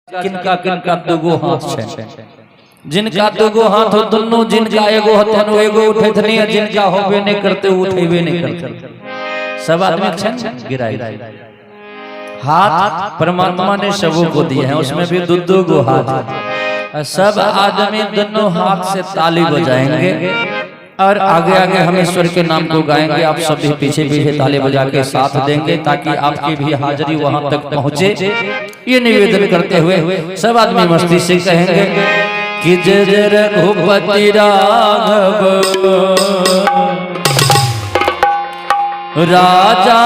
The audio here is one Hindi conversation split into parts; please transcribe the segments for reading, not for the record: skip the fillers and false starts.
किनका किनका दुगो हाथ छे, जिनका दुगो हाथ हो दोनों, जिनका एगो हो तेनो एगो उठैत नहीं, जिनका होबे नहीं करते उठेबे नहीं करते। सब आदमी छे गिराई हाथ परमात्मा ने सबों को दिए हैं, उसमें भी दो गो हाथ। सब आदमी दोनों हाथ से ताली बजाएंगे और आगे आगे हम ईश्वर के नाम को गाएंगे। आप सब भी पीछे पीछे ताली बजा के साथ देंगे ताकि आपकी भी हाजिरी वहां तक पहुंचे। ये निवेदन करते हुए सब आदमी मस्ती से कहेंगे कि जय जय रघुपति राघव राजा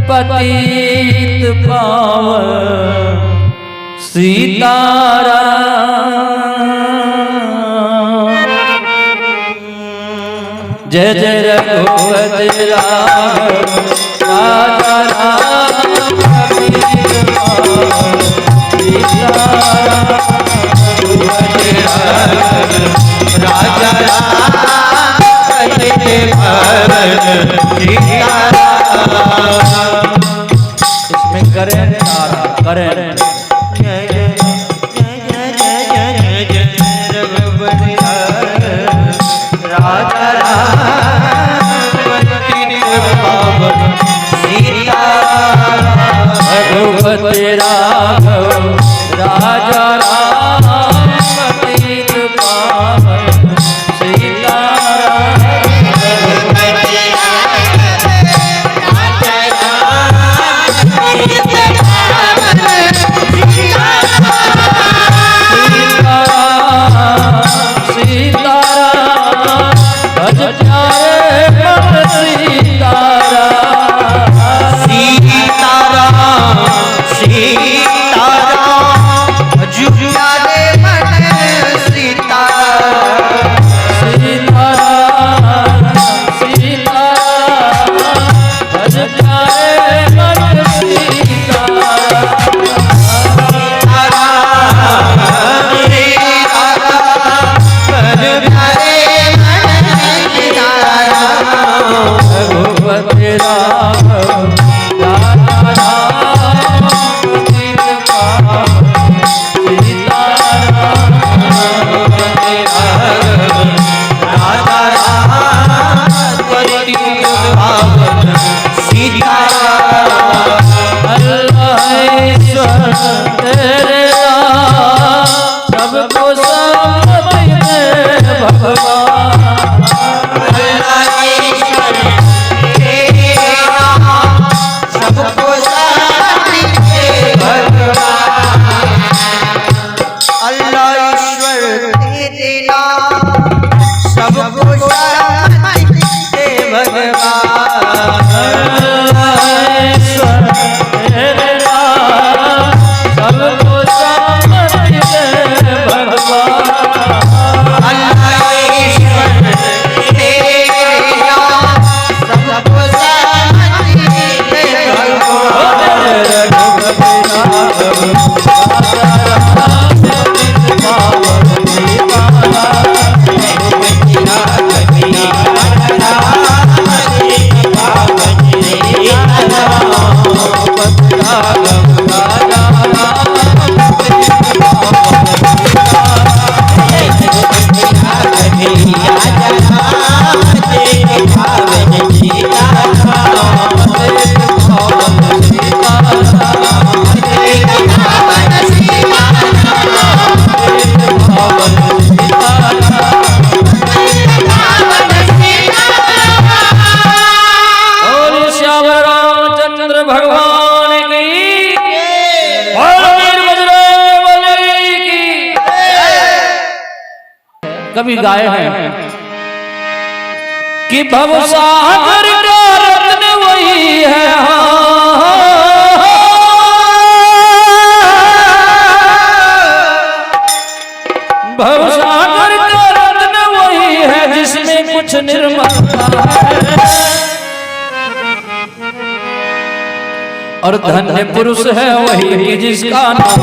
पतित पावन सीताराम। जय जय रघुपति राघव राजा राम पतित पावन सीताराम। राजा राम पतित पावन सीताराम। इसमें करें करें रघुपति राघव राजा राम पतित पावन सीताराम। कभी गाए हैं कि भवसागर का रत्न वही है, भवसागर का रत्न वही है जिसमें कुछ निर्मलता है। और धन्य पुरुष है वही कि जिसका नाम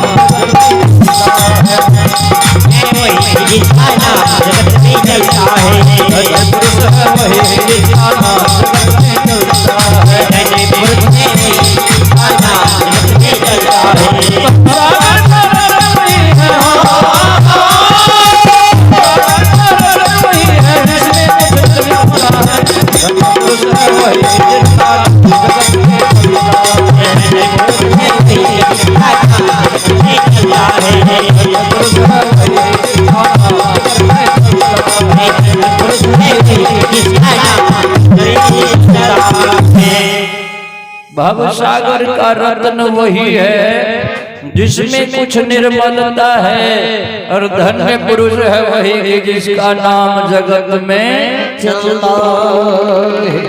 जिसका नाम जगत में चलता है। धन्य पुरुष है वही कि जिसका नाम जगत में चलता है। धन्य पुरुष है वही जिसका नाम जगत में चलता है। भव सागर का रत्न वही है जिसमें कुछ निर्मलता है, और धन्य पुरुष है वही जिसका नाम जगत में चलता है।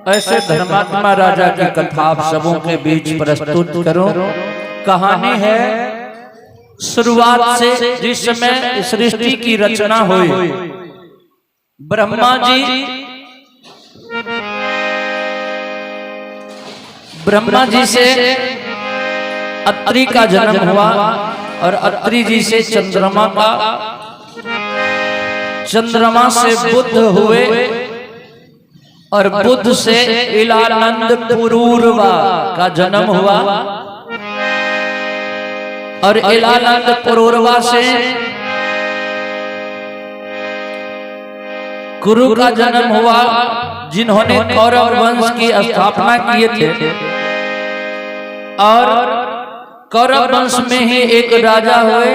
ऐसे धर्मात्मा राजा की कथा आप सबों के बीच प्रस्तुत करो। कहानी है शुरुआत से जिस समय सृष्टि की रचना हुई, ब्रह्मा जी से अत्रि का जन्म हुआ, और अत्रि जी से चंद्रमा का, चंद्रमा से बुध हुए, और बुध से इलानंद पुरूरवा का जन्म हुआ, और इलानंद पुरूरवा से कुरु का जन्म हुआ, जिन्होंने कौरव वंश की स्थापना किए थे। और कौरव वंश में ही एक राजा हुए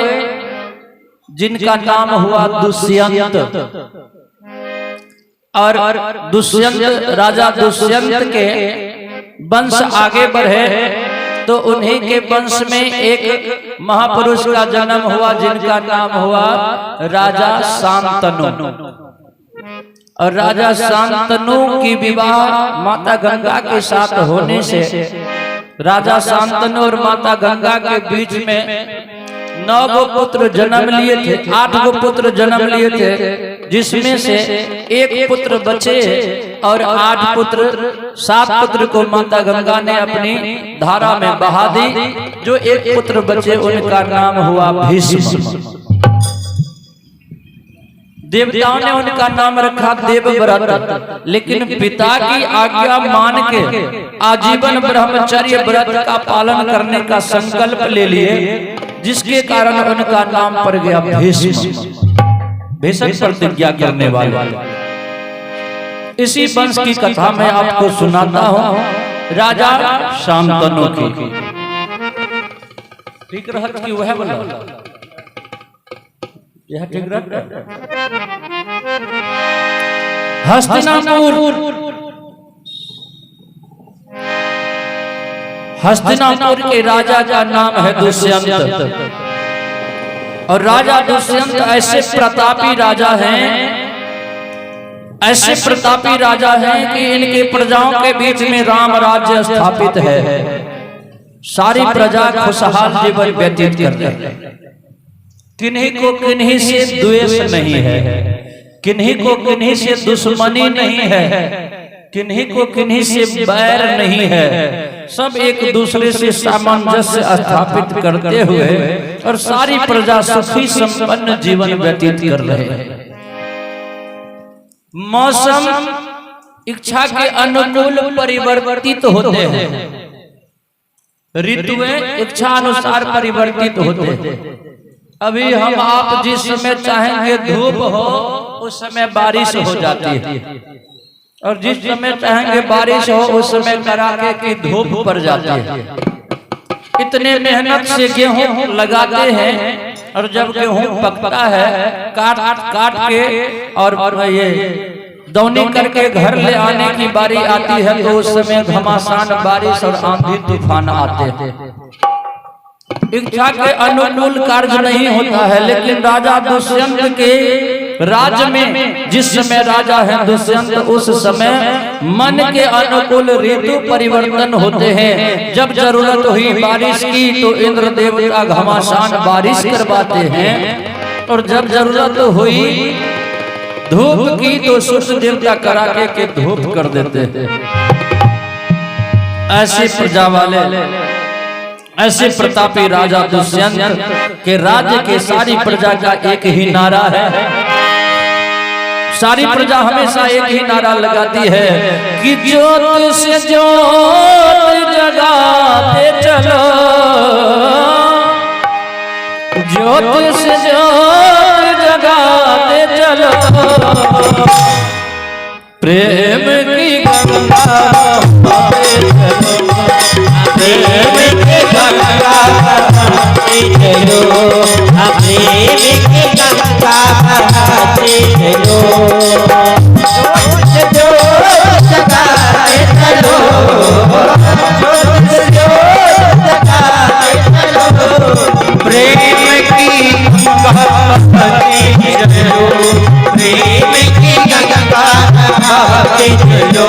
जिनका नाम हुआ दुष्यंत। और दुष्यंत, राजा दुष्यंत के वंश आगे बढ़े तो उन्हीं के वंश में एक महापुरुष का जन्म हुआ जिनका नाम हुआ राजा शांतनु। और राजा शांतनु की विवाह माता गंगा के साथ होने से राजा शांतनु और माता गंगा के बीच में 9 पुत्र जन्म लिए थे, 8 पुत्र जन्म लिए थे, जिसमें से एक पुत्र बचे, और 8 पुत्र, 7 पुत्र को माता गंगा ने अपनी धारा में बहा दी। जो एक पुत्र बचे उनका नाम हुआ भीष्म। देवताओं ने उनका नाम रखा देवव्रत, लेकिन पिता की आज्ञा मान के आजीवन ब्रह्मचर्य व्रत का पालन करने का संकल्प ले लिए, जिसके कारण उनका नाम पड़ गया भीष्म, भीषण प्रतिज्ञा करने वाले। इसी वंश की कथा मैं आपको सुनाता हूँ, राजा शांतनु की। ठीक रहत की वह बोला, यह ठीक रहत। हस्तिनापुर के राजा का नाम है दुष्यंत। और राजा दुष्यंत ऐसे प्रतापी राजा हैं, ऐसे प्रतापी राजा हैं कि इनके प्रजाओं के बीच में राम राज्य स्थापित है। सारी प्रजा खुशहाल जीवन व्यतीत करती है। किन्हीं को किन्हीं से द्वेष नहीं है, किन्हीं को किन्हीं से दुश्मनी नहीं है, किन्हीं को किन्हीं से बैर नहीं है। सब एक दूसरे से सामंजस्य स्थापित करते हुए और सारी प्रजा सुखी संपन्न जीवन व्यतीत कर रहे हैं। मौसम इच्छा के अनुकूल परिवर्तित होते हैं, ऋतुएं इच्छा अनुसार परिवर्तित होते हैं। अभी हम आप जिस समय चाहेंगे धूप हो उस समय बारिश हो जाती है, और जिस समय चाहेंगे बारिश हो उस समय कड़ाके की धूप पड़ जाती है। इतने मेहनत से गेहूं लगाते हैं, और जब गेहूं पकता है काट के और ये दौनी करके घर ले आने की बारी आती है तो उस समय घमासान बारिश और आंधी तूफान आते हैं। इच्छा के अनुकूल कार्य नहीं होता है, लेकिन राजा दुष्यंत के राज्य में जिस समय राजा है दुष्यंत, उस समय मन के अनुकूल ऋतु परिवर्तन होते हैं। जब जरूरत हुई बारिश की तो इंद्र देवता घमासान बारिश करवाते हैं, और जब जरूरत हुई धूप की तो सूर्य देवता कड़ाके के धूप कर देते हैं। ऐसे प्रजा वाले, ऐसे प्रतापी राजा दुष्यंत के राज्य के सारी प्रजा का एक ही नारा है। सारी प्रजा हमेशा एक ही नारा लगाती है कि ज्योत से ज्योत जगाते चलो, ज्योत से ज्योत जगाते चलो, प्रेम की गंगा बहाते चलो, प्रेम की गंगा बहाते चलो, प्रेम की गंगा बहाते चलो, ज्योत जगाते चलो, ज्योत जगाते चलो, प्रेम की गंगा बहाते चलो, प्रेम की गंगा बहाते चलो।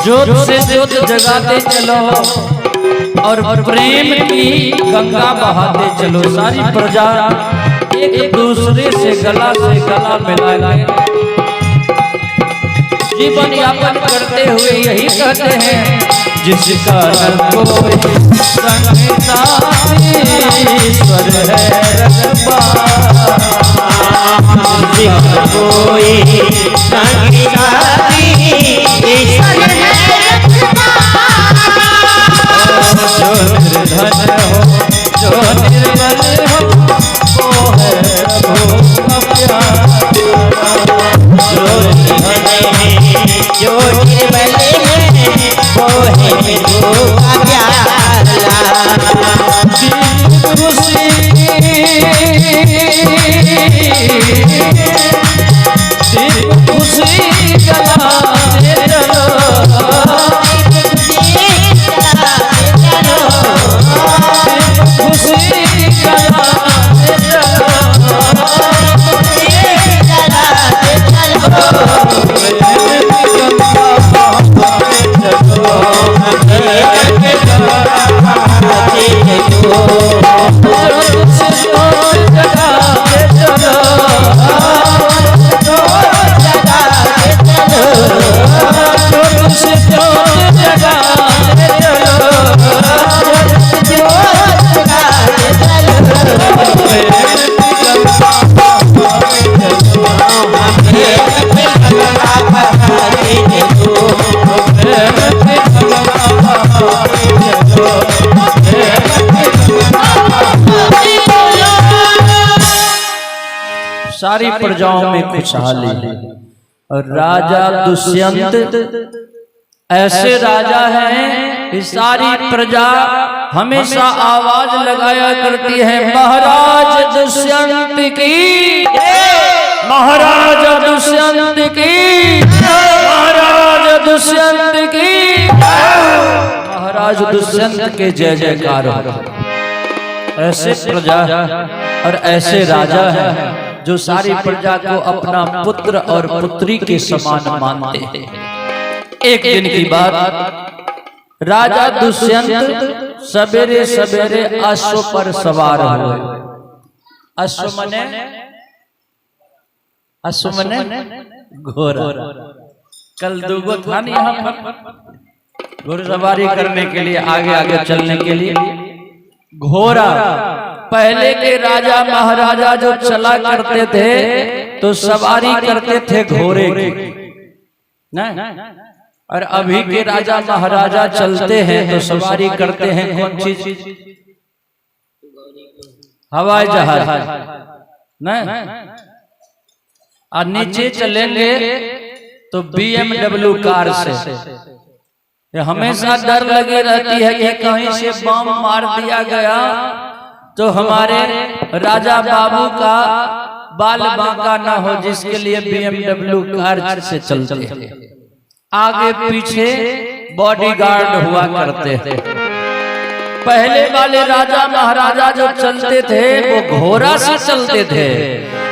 ज्योत से ज्योत जगाते चलो और प्रेम की गंगा बहाते चलो। सारी प्रजा एक दूसरे से गला मिला जीवन यापन करते हुए यही कहते हैं, जिसका कोई संग साथी ईश्वर है रखबा, जिसका कोई संग साथी ईश्वर है रखबा, जो निर्धन हो जो निर्बल हो वो है प्रभु का प्यारा, जो निर्धन है जो निर्बल है वो है प्रभु का प्यारा, खुशी जलाते चलो, खुशी जलाते सारी प्रजाओं में खुशहाली। और राजा दुष्यंत ऐसे राजा हैं कि सारी प्रजा हमेशा आवाज लगाया करती है, महाराज दुष्यंत की, महाराज दुष्यंत की, महाराज दुष्यंत की, महाराज दुष्यंत के जय जयकार हो। ऐसे प्रजा और ऐसे राजा हैं जो सारी प्रजा को अपना पुत्र और पुत्री के समान मानते हैं। एक दिन की बात, राजा दुष्यंत सवेरे सवेरे अश्व पर सवार हुए। अश्व मने घोड़ा। कल दुगो था नहीं यहाँ पर घुड़सवारी करने के लिए, आगे आगे चलने के लिए घोड़ा। पहले के राजा महाराजा जो चला करते थे तो सवारी करते थे घोड़े की, नहीं? और अभी के राजा महाराजा चलते हैं तो सवारी करते हैं कौन चीज? हवाई जहाज। नहीं, और नीचे चलेंगे तो BMW कार से। ये हमेशा डर लगी रहती है कि कहीं से बम मार दिया गया तो हमारे राजा बाबू का बाल बांका ना हो, जिसके लिए BMW कार से चलते हैं। आगे पीछे बॉडीगार्ड हुआ करते थे। पहले वाले राजा महाराजा जो चलते थे वो घोड़ा से चलते थे,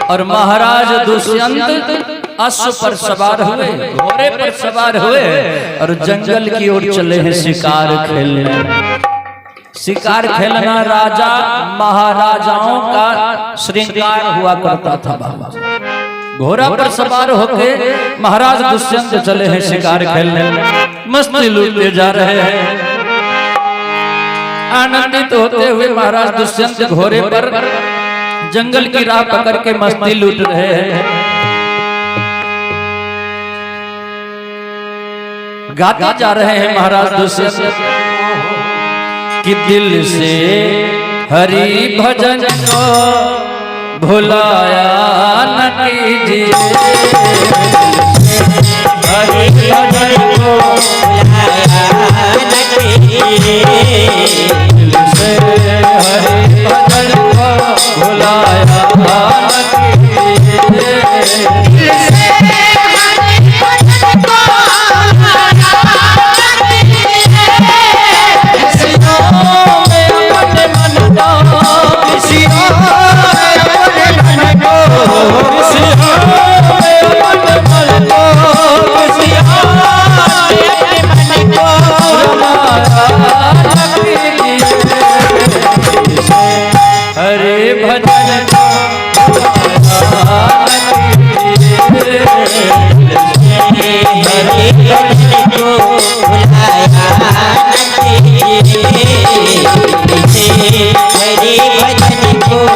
और महाराज दुष्यंत अश्व पर सवार हुए, घोड़े पर सवार हुए और जंगल की ओर चले हैं शिकार खेलने। शिकार खेलना राजा महाराजाओं का श्रृंगार हुआ करता था बाबा। घोड़ा पर सवार होके महाराज दुष्यंत चले हैं शिकार खेलने, मस्ती लूटते जा रहे हैं। आनंदित होते हुए महाराज दुष्यंत घोड़े पर जंगल की राह पकड़ के मस्ती लूट रहे हैं। गाते जा रहे हैं महाराज दुष्यंत कि दिल से हरि भजन को भुलाया न कीजिए, हरि भजन को भुलाया न कीजिए, दिल से हरि भजन को भुलाया न कीजिए, दिल से हरि भजन को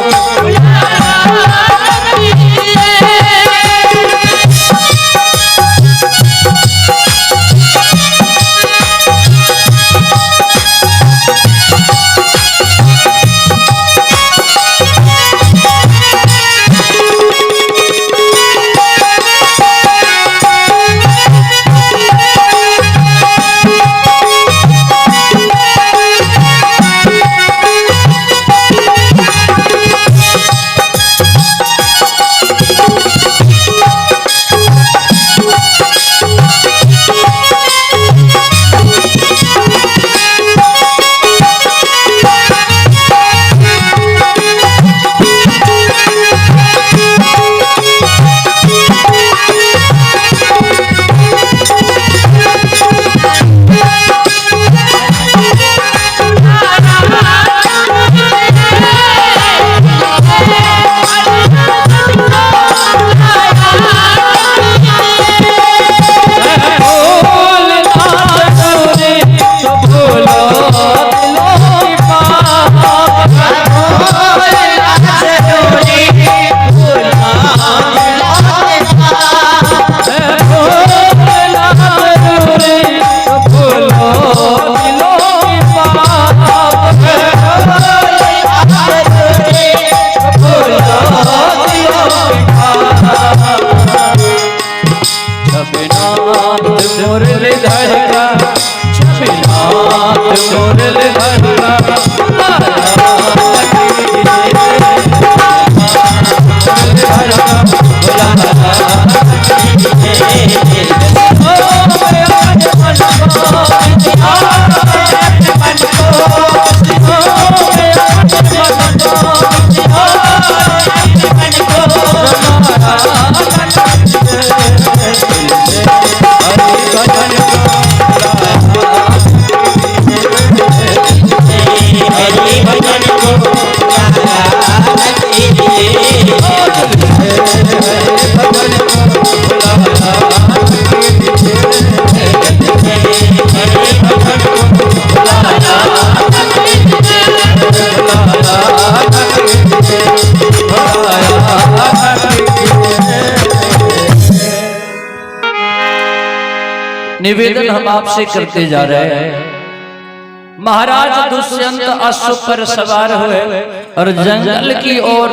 निवेदन हम आपसे करते जा रहे हैं महाराज दुष्यंत अश्व पर सवार हुए और जंगल की ओर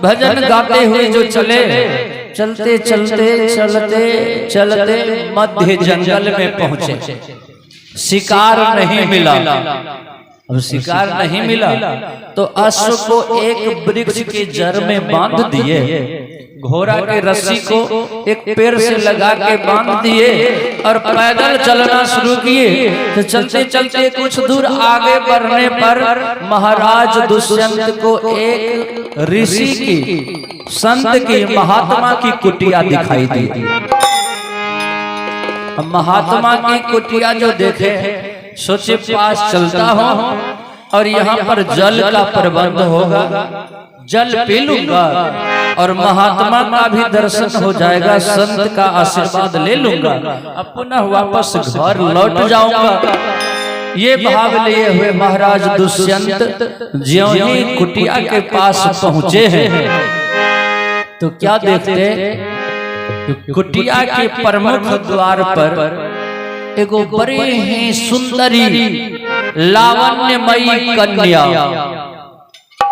भजन गाते हुए जो चले, चलते चलते चलते चलते मध्य जंगल में पहुंचे। शिकार नहीं मिला। अब शिकार नहीं मिला तो अश्व को एक वृक्ष के जड़ में बांध दिए, घोड़ा के रस्सी को एक पेड़ से लगा के बांध दिए और पैदल चलना शुरू किए। तो चलते चलते कुछ दूर आगे बढ़ने पर महाराज दुष्यंत को एक ऋषि की, संत की, महात्मा की कुटिया दिखाई दी। महात्मा की कुटिया जो देखे सोचे पास चलता हूं और यहाँ पर जल का प्रबंध होगा, जल पी लूंगा और महात्मा का भी दर्शन हो जाएगा, संत का आशीर्वाद ले लूंगा, अब पुनः वापस घर लौट जाऊंगा। ये भाव लिए हुए महाराज दुष्यंत ज्यों ही कुटिया के पास पहुंचे हैं तो क्या देखते, कुटिया के प्रमुख द्वार पर एगो बड़ी ही सुंदरी लावण्यमयी कन्या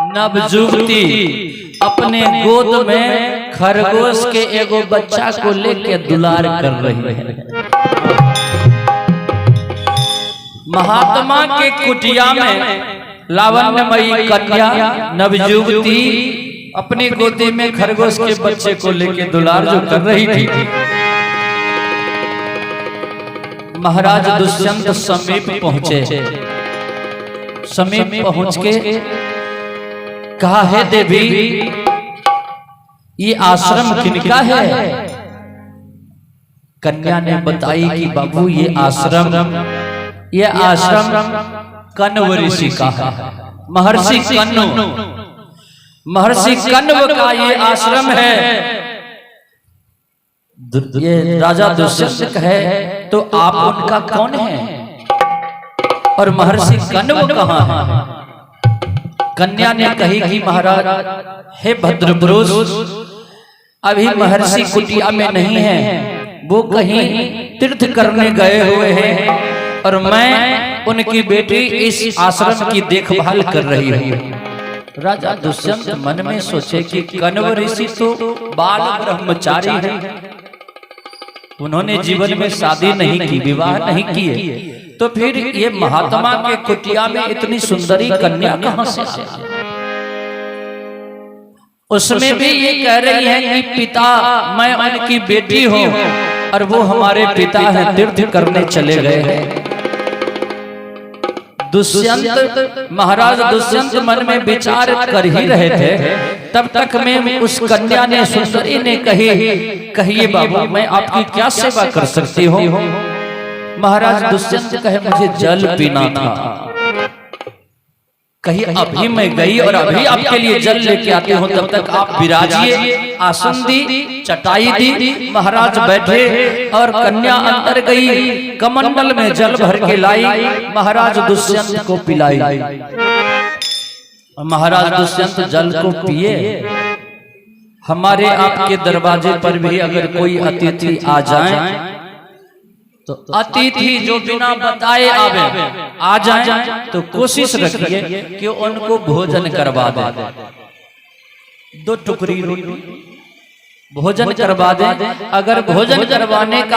नवजुवती अपने गोद में खरगोश के एगो बच्चा को लेके दुलार कर रही है। महात्मा के कुटिया में लावण्यमयी कन्या नवजुवती अपनी गोदी में खरगोश के बच्चे को लेके दुलार जो कर रही थी। महाराज दुष्यंत समीप पहुंचे। समीप पहुंच के कहा, है देवी ये आश्रम किनका है? कन्या ने बताई कि बाबू ये आश्रम कण्व ऋषि का है। महर्षि कण्व का ये आश्रम है। ये राजा दुष्यंत कहे तो आप उनका कौन है और महर्षि कण्व कहाँ है? कन्या ने कही कि महाराज हे भद्रपुरुष, अभी महर्षि कुटिया में नहीं है, वो कहीं तीर्थ करने गए हुए हैं और मैं उनकी बेटी इस आश्रम की देखभाल कर रही हूँ। राजा दुष्यंत मन में सोचे कि कण्व ऋषि तो बाल ब्रह्मचारी हैं, उन्होंने जीवन में शादी नहीं की, विवाह नहीं किए, तो फिर ये महात्मा के कुटिया में इतनी सुंदरी कन्या कहां से आई? उसमें भी ये कह रही है कि पिता मैं उनकी बेटी हूं और वो हमारे पिता हैं, तीर्थ करने चले गए हैं। दुष्यंत, महाराज दुष्यंत मन में विचार कर ही रहे थे, तब तक में उस कन्या ने, सुंदरी ने कहिए बाबू मैं आपकी क्या सेवा कर सकती हूँ? महाराज दुष्यंत कहे मुझे जल पीना था। कही अभी मैं गई और अभी आपके लिए जल लेके आती हूँ, तब तक आप विराजिए। आसन दी, चटाई दी, महाराज बैठे और कन्या अंदर गई, कमंडल में जल भर के लाई, महाराज दुष्यंत को पिलाई। महाराज दुष्यंत जल को पिए। हमारे आपके दरवाजे पर भी अगर कोई अतिथि आ जाए तो अतिथि जो बिना बताए आ जाए तो कोशिश रखिए कि उनको भोजन करवा दे। 2 टुकड़ी रोटी भोजन करवा दे। अगर भोजन करवाने का